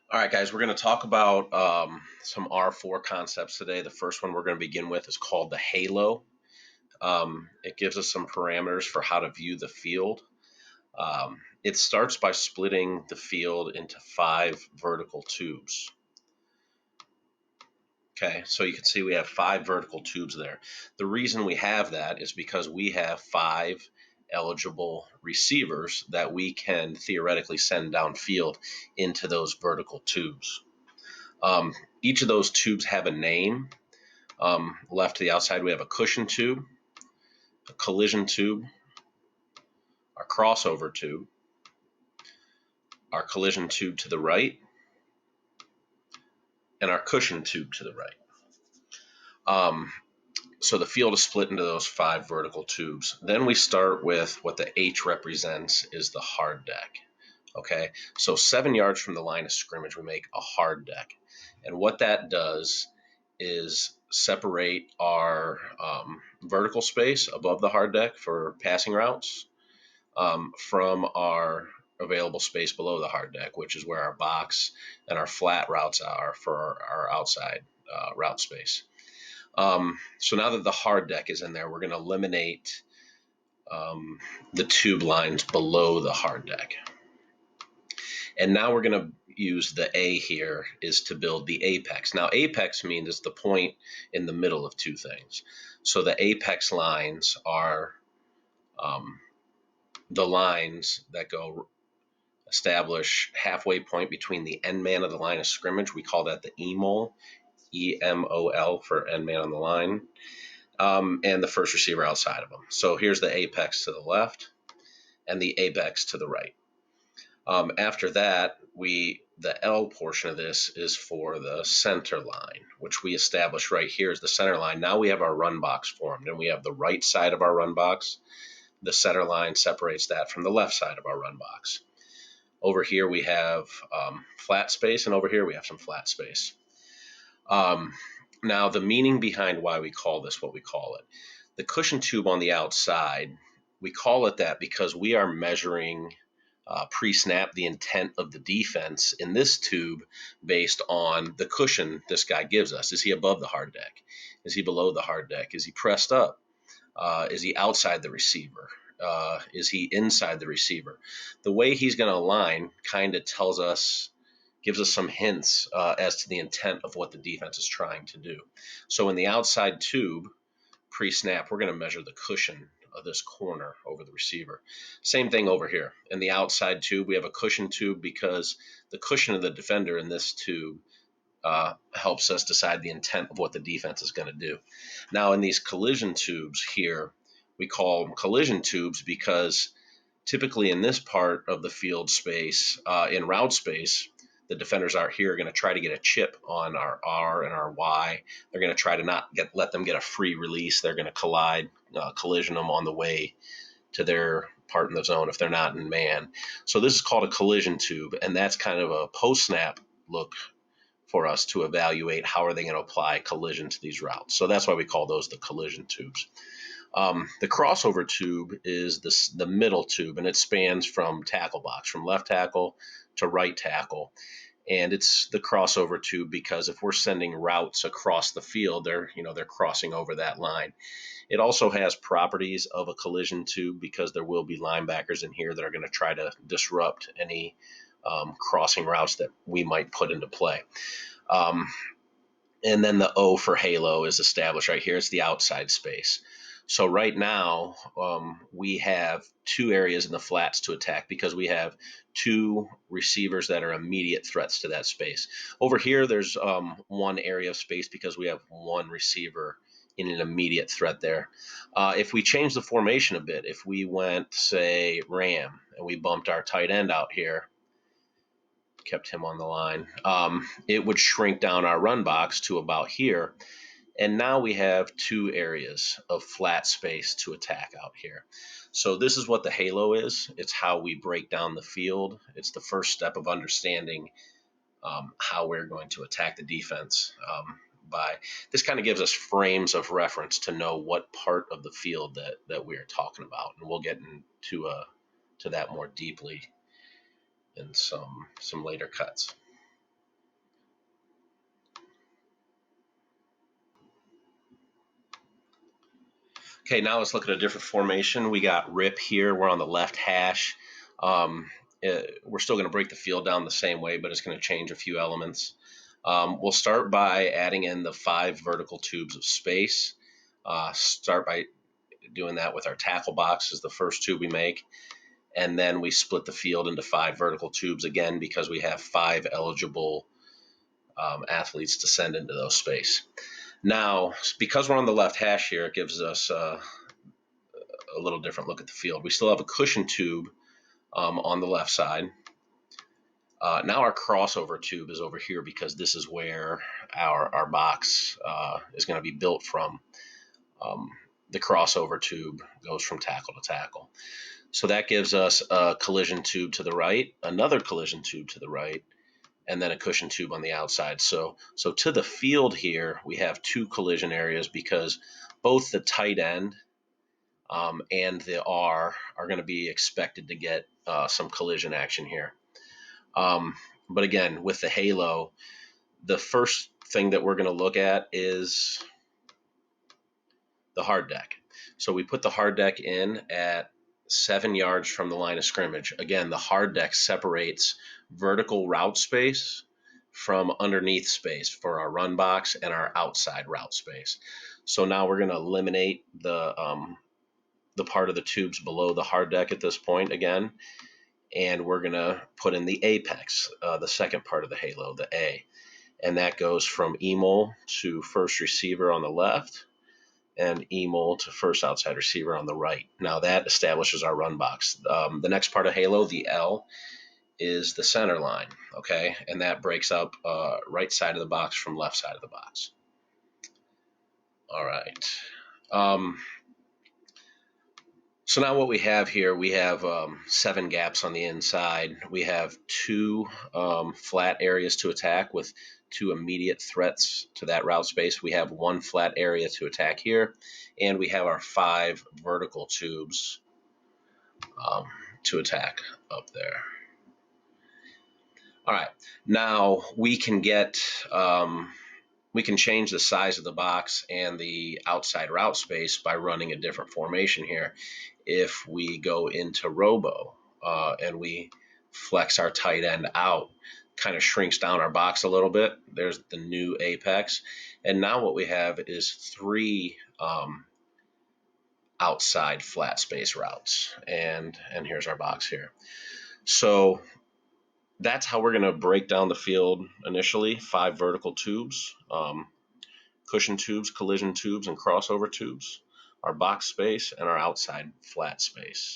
All right, guys, we're going to talk about some R4 concepts today. The first one we're going to begin with is called the halo. It gives us some parameters for how to view the field. It starts by splitting the field into 5 vertical tubes. Okay, so you can see we have 5 vertical tubes there. The reason we have that is because we have 5 eligible receivers that we can theoretically send downfield into those vertical tubes. Each of those tubes have a name. Left to the outside, we have a cushion tube, a collision tube, our crossover tube, our collision tube to the right, and our cushion tube to the right. So the field is split into those 5 vertical tubes. Then we start with what the H represents is the hard deck. Okay, so 7 yards from the line of scrimmage, we make a hard deck. And what that does is separate our vertical space above the hard deck for passing routes from our available space below the hard deck, which is where our box and our flat routes are for our outside route space. So now that the hard deck is in there, we're going to eliminate the tube lines below the hard deck. And now we're going to use the A here is to build the apex. Now, apex means it's the point in the middle of two things. So the apex lines are the lines that go establish halfway point between the end man of the line of scrimmage. We call that the EMOL, EMOL for end man on the line, and the first receiver outside of them. So here's the apex to the left and the apex to the right. After that, the L portion of this is for the center line, which we establish right here as the center line. Now we have our run box formed, and we have the right side of our run box. The center line separates that from the left side of our run box. Over here we have flat space, and over here we have some flat space. Now, the meaning behind why we call this what we call it. The cushion tube on the outside, we call it that because we are measuring pre-snap the intent of the defense in this tube based on the cushion this guy gives us. Is he above the hard deck? Is he below the hard deck? Is he pressed up? Is he outside the receiver? Is he inside the receiver? The way he's going to align kind of gives us some hints as to the intent of what the defense is trying to do. So in the outside tube, pre-snap, we're going to measure the cushion of this corner over the receiver. Same thing over here. In the outside tube, we have a cushion tube because the cushion of the defender in this tube helps us decide the intent of what the defense is going to do. Now, in these collision tubes here, we call them collision tubes because typically in this part of the field space, in route space, the defenders out here are going to try to get a chip on our R and our Y. They're going to try to not let them get a free release. They're going to collision them on the way to their part in the zone if they're not in man. So this is called a collision tube, and that's kind of a post-snap look for us to evaluate how are they going to apply collision to these routes. So that's why we call those the collision tubes. The crossover tube is the middle tube, and it spans from tackle box, from left tackle to right tackle. And it's the crossover tube because if we're sending routes across the field, they're crossing over that line. It also has properties of a collision tube because there will be linebackers in here that are going to try to disrupt any crossing routes that we might put into play. And then the O for halo is established right here. It's the outside space. So right now, we have 2 areas in the flats to attack because we have 2 receivers that are immediate threats to that space. Over here, there's 1 area of space because we have 1 receiver in an immediate threat there. If we change the formation a bit, if we went, say, Ram, and we bumped our tight end out here, kept him on the line, it would shrink down our run box to about here. And now we have 2 areas of flat space to attack out here. So this is what the halo is. It's how we break down the field. It's the first step of understanding how we're going to attack the defense. This kind of gives us frames of reference to know what part of the field that we are talking about. And we'll get into to that more deeply in some later cuts. Okay, now let's look at a different formation. We got rip here. We're on the left hash. We're still going to break the field down the same way, but it's going to change a few elements. We'll start by adding in the 5 vertical tubes of space. Start by doing that with our tackle box is the first tube we make. And then we split the field into 5 vertical tubes again because we have 5 eligible athletes to send into those space. Now, because we're on the left hash here, it gives us a little different look at the field. We still have a cushion tube on the left side. Now our crossover tube is over here because this is where our box is going to be built from. The crossover tube goes from tackle to tackle. So that gives us a collision tube to the right, another collision tube to the right, and then a cushion tube on the outside. So to the field here, we have 2 collision areas because both the tight end and the R are going to be expected to get some collision action here. But again, with the halo, the first thing that we're going to look at is the hard deck. So we put the hard deck in at 7 yards from the line of scrimmage. Again, the hard deck separates vertical route space from underneath space for our run box and our outside route space. So now we're going to eliminate the part of the tubes below the hard deck at this point again, and we're going to put in the apex, the second part of the halo, the A. And that goes from EMOL to first receiver on the left and EMOL to first outside receiver on the right. Now that establishes our run box. The next part of halo, the L, is the center line, okay? And that breaks up right side of the box from left side of the box. All right. So now what we have here, we have 7 gaps on the inside. We have 2 flat areas to attack with 2 immediate threats to that route space. We have 1 flat area to attack here, and we have our 5 vertical tubes to attack up there. All right, now we can we can change the size of the box and the outside route space by running a different formation here. If we go into Robo and we flex our tight end out, kind of shrinks down our box a little bit. There's the new apex. And now what we have is 3 outside flat space routes. And here's our box here. So that's how we're going to break down the field initially. 5 vertical tubes, cushion tubes, collision tubes, and crossover tubes, our box space, and our outside flat space.